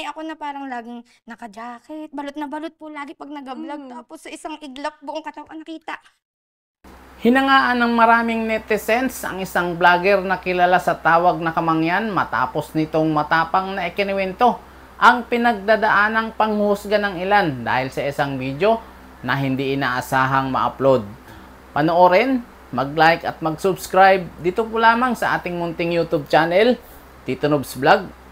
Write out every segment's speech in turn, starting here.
Sanay ako na parang laging naka-jacket, balot na balot po lagi pag nag-vlog. Tapos sa isang iglap buong katawan nakita. Hinangaan ng maraming netizens ang isang vlogger na kilala sa tawag na Kamangyan matapos nitong matapang na ikiniwento ang pinagdadaanang panghusga ng ilan dahil sa isang video na hindi inaasahang ma-upload. Panoorin, mag-like at mag-subscribe dito po lamang sa ating munting YouTube channel, Tito Nobs Vlog.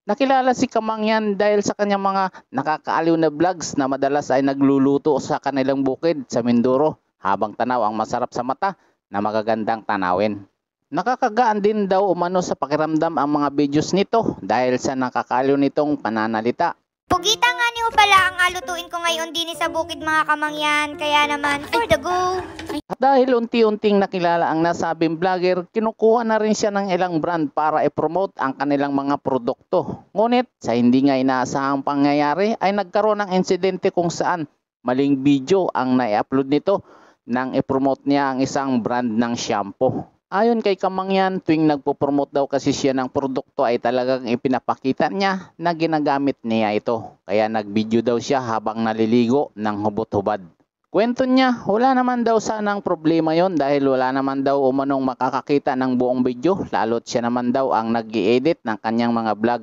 Nakilala si Kamangyan dahil sa kanyang mga nakakaaliw na vlogs na madalas ay nagluluto sa kanilang bukid sa Mindoro habang tanaw ang masarap sa mata na magagandang tanawin. Nakakagaan din daw umano sa pakiramdam ang mga videos nito dahil sa nakakaaliw nitong pananalita. Pugita nga niyo pala ang alutuin ko ngayon din sa bukid mga Kamangyan, kaya naman for the go! At dahil unti-unting nakilala ang nasabing vlogger, kinukuha na rin siya ng ilang brand para i-promote ang kanilang mga produkto. Ngunit sa hindi nga inaasahang pangyayari ay nagkaroon ng insidente kung saan maling video ang na-upload nito nang i-promote niya ang isang brand ng shampoo. Ayon kay Kamangyan, tuwing nagpo-promote daw kasi siya ng produkto ay talagang ipinapakita niya na ginagamit niya ito. Kaya nag-video daw siya habang naliligo ng hubot-hubad. Kwento niya, wala naman daw sanang problema yon dahil wala naman daw umanong makakakita ng buong video, lalo't siya naman daw ang nag-i-edit ng kanyang mga vlog.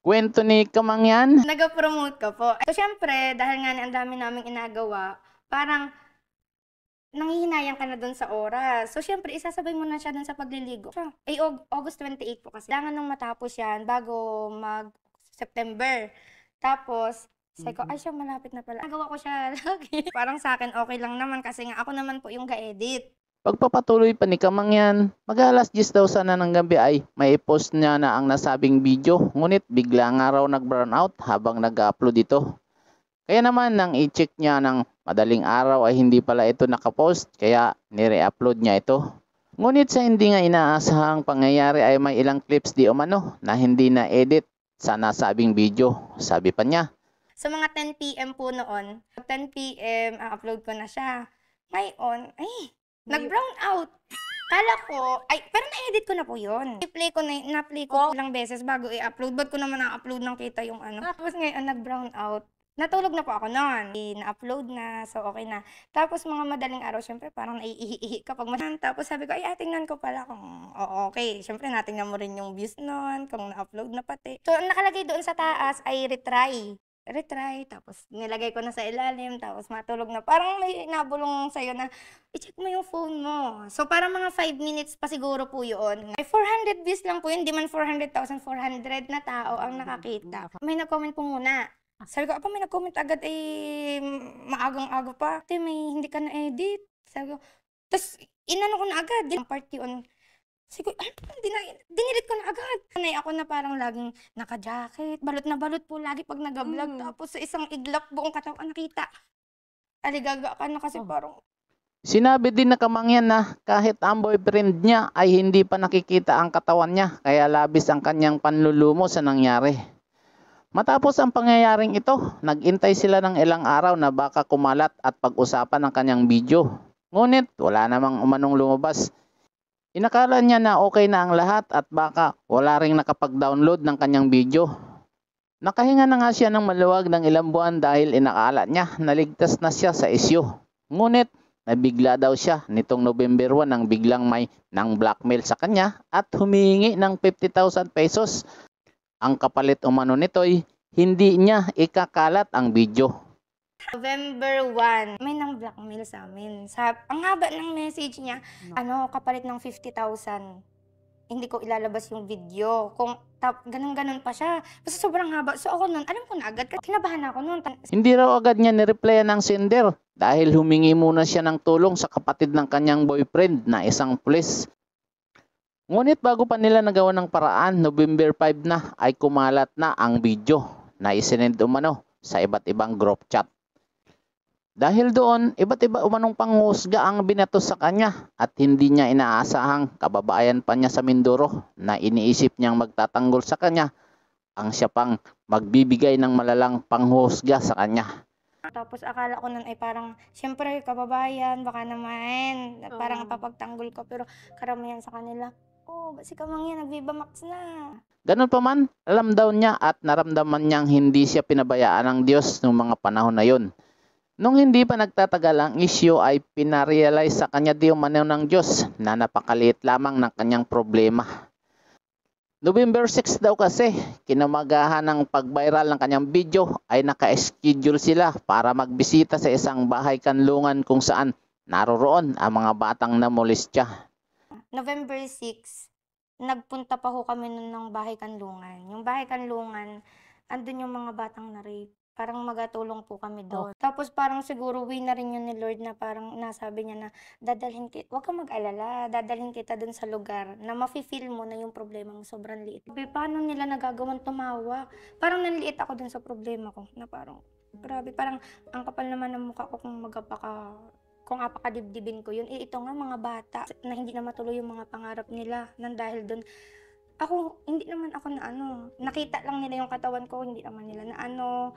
Kwento ni Kamangyan, Nag-promote ka po. So syempre, dahil nga ang dami naming inagawa, parang nanghihinayang ka na dun sa oras. So, syempre, isasabay mo na siya dun sa pagliligo. August 28 po kasi. Kailangan nang matapos yan bago mag-September. Tapos, sabi ko, ay siya, malapit na pala. Nagawa ko siya lagi. Parang sa akin, okay lang naman kasi nga ako naman po yung ga-edit. pagpapatuloy pa ni Kamangyan, mag-alas 10 daw sana ng gabi ay may post niya na ang nasabing video. Ngunit bigla nga raw nag-brown out habang nag-upload ito. Kaya naman nang i-check niya ng madaling araw ay hindi pala ito nakapost kaya nire-upload niya ito. Ngunit sa hindi nga inaasahang pangyayari ay may ilang clips di umano na hindi na-edit sa nasabing video. Sabi pa niya, Sa mga 10 PM po noon, 10 PM, upload ko na siya. Ngayon, nag-brown out. Kala ko, pero na-edit ko na po yun. Na-play ko ilang beses bago i-upload. Ba't ko naman na-upload nang kita yung ano? Tapos ngayon, nag-brown out. Natulog na po ako noon. Na-upload na, so okay na. Tapos mga madaling araw, syempre parang naiihi kapag tapos sabi ko, tingnan ko pala kung okay. Syempre natingnan mo rin yung views noon, kung na-upload na pati. So ang nakalagay doon sa taas ay retry, tapos nilagay ko na sa ilalim, tapos matulog na. Parang may nabulong sa'yo na, i-check mo yung phone mo. So parang mga 5 minutes pa siguro po yun. Ay 400 views lang po yun, di man 400,000, 400 na tao ang nakakita. May nag-comment po muna. Sabi ko, may nag-comment agad maagang-aga pa. May hindi ka na-edit. Sabi ko, tapos inano ko na agad. Yung part yun. Sabi ko, dinilit ko na agad. Sanay ako na parang laging naka-jacket, balot na balot po lagi pag nag-vlog. Tapos sa isang iglap buong katawan nakita. Aligaga ka na kasi parang. sinabi din na Kamangyan na kahit ang boyfriend niya ay hindi pa nakikita ang katawan niya kaya labis ang kanyang panlulumo sa nangyari. Matapos ang pangyayaring ito, nag-intay sila ng ilang araw na baka kumalat at pag-usapan ang kanyang video. Ngunit wala namang umanong lumabas. Inakala niya na okay na ang lahat at baka wala ring nakapag-download ng kanyang video. Nakahinga na nga siya ng maluwag ng ilang buwan dahil inakala niya naligtas na siya sa isyu. Ngunit nabigla daw siya nitong November 1 nang biglang may nang blackmail sa kanya at humihingi ng 50,000 pesos. Ang kapalit umano nito'y hindi niya ikakalat ang video. November 1, may nang blackmail sa amin. Ang haba ng message niya, kapalit ng 50,000. Hindi ko ilalabas yung video. Kung ganun-ganun pa siya. Basta sobrang haba. So ako nun, alam ko na agad. Kinabahan ako nun. Hindi raw agad niya nireplyan ng sender dahil humingi muna siya ng tulong sa kapatid ng kanyang boyfriend na isang pulis. Ngunit bago pa nila nagawa ng paraan, November 5 na ay kumalat na ang video na isinend umano sa iba't ibang group chat. Dahil doon, iba't iba umanong panghusga ang binato sa kanya at hindi niya inaasahang kababayan pa niya sa Mindoro na iniisip niyang magtatanggol sa kanya ang siya pang magbibigay ng malalang panghusga sa kanya. Tapos akala ko nun ay parang, siyempre kababayan, baka naman, parang papagtanggol ko, pero karamihan sa kanila, ko, ba't si Kamangyan nag-Viva Max na? Ganun pa man, alam daw niya at naramdaman niyang hindi siya pinabayaan ng Diyos noong mga panahon na yun. Nung hindi pa nagtatagal ang issue ay pinarealize sa kanya di umano ng Diyos na napakaliit lamang ng kanyang problema. November 6 daw kasi, kinamagahan ng pag-viral ng kanyang video ay naka-schedule sila para magbisita sa isang bahay kanlungan kung saan naroroon ang mga batang namolestya. November 6, nagpunta pa ho kami nun ng bahay kanlungan. Yung bahay kanlungan, andun yung mga batang na-rape. Parang magatulong po kami doon. Tapos parang siguro way na rin yun ni Lord na parang nasabi niya na dadalhin kita, huwag kang mag-alala, dadalhin kita doon sa lugar na mafe-feel mo na yung problema mo sobrang liit. Paano nila nagagawan tumawa? Parang nanliit ako doon sa problema ko na parang, grabe, parang ang kapal naman ng mukha ko kung apakadibdibin ko yun. Ito nga mga bata na hindi na matuloy yung mga pangarap nila nang dahil doon. Ako, hindi naman ako na nakita lang nila yung katawan ko, hindi naman nila na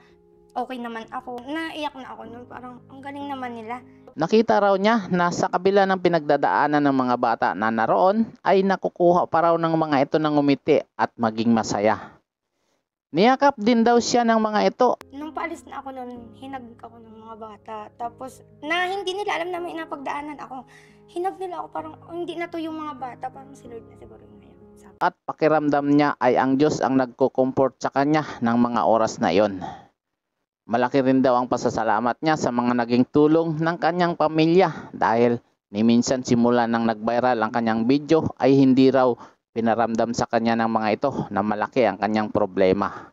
okay naman ako. Naiyak na ako nun, parang ang galing naman nila. Nakita raw niya na sa kabila ng pinagdadaanan ng mga bata na naroon ay nakukuha pa raw ng mga ito ng umiti at maging masaya. Niyakap din daw siya ng mga ito. Nung paalis na ako nun, hinag ako ng mga bata. Tapos, na hindi nila alam na may napagdaanan ako. Hinag nila ako, parang hindi na to yung mga bata, parang si Lord na siguro na yun. At pakiramdam niya ay ang Diyos ang nagko-comfort sa kanya ng mga oras na iyon. Malaki rin daw ang pasasalamat niya sa mga naging tulong ng kanyang pamilya dahil ni minsan simula nang nag-viral ang kanyang video ay hindi raw pinaramdam sa kanya ng mga ito na malaki ang kanyang problema.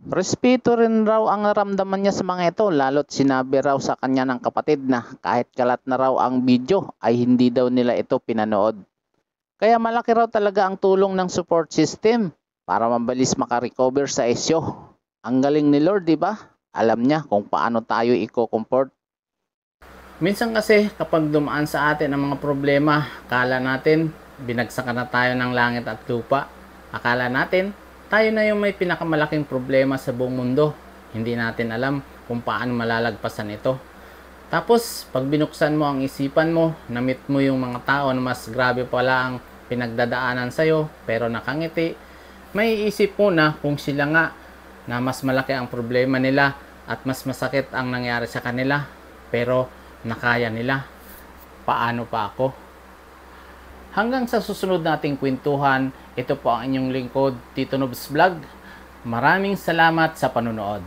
Respeto rin raw ang naramdaman niya sa mga ito lalo't sinabi raw sa kanya ng kapatid na kahit kalat na raw ang video ay hindi daw nila ito pinanood. Kaya malaki raw talaga ang tulong ng support system para mabilis makarecover sa issue. Ang galing ni Lord, di ba? Alam niya kung paano tayo i-comfort. Minsan kasi kapag dumaan sa atin ang mga problema, akala natin binagsakan na tayo ng langit at lupa. Akala natin tayo na yung may pinakamalaking problema sa buong mundo. Hindi natin alam kung paano malalagpasan ito. Tapos pag binuksan mo ang isipan mo, na-meet mo yung mga tao na mas grabe pala ang pinagdadaanan sa'yo pero nakangiti, may isip mo na kung sila nga na mas malaki ang problema nila at mas masakit ang nangyari sa kanila pero nakaya nila, paano pa ako? Hanggang sa susunod nating kwentuhan, ito po ang inyong lingkod, Tito Nobs Vlog. Maraming salamat sa panonood.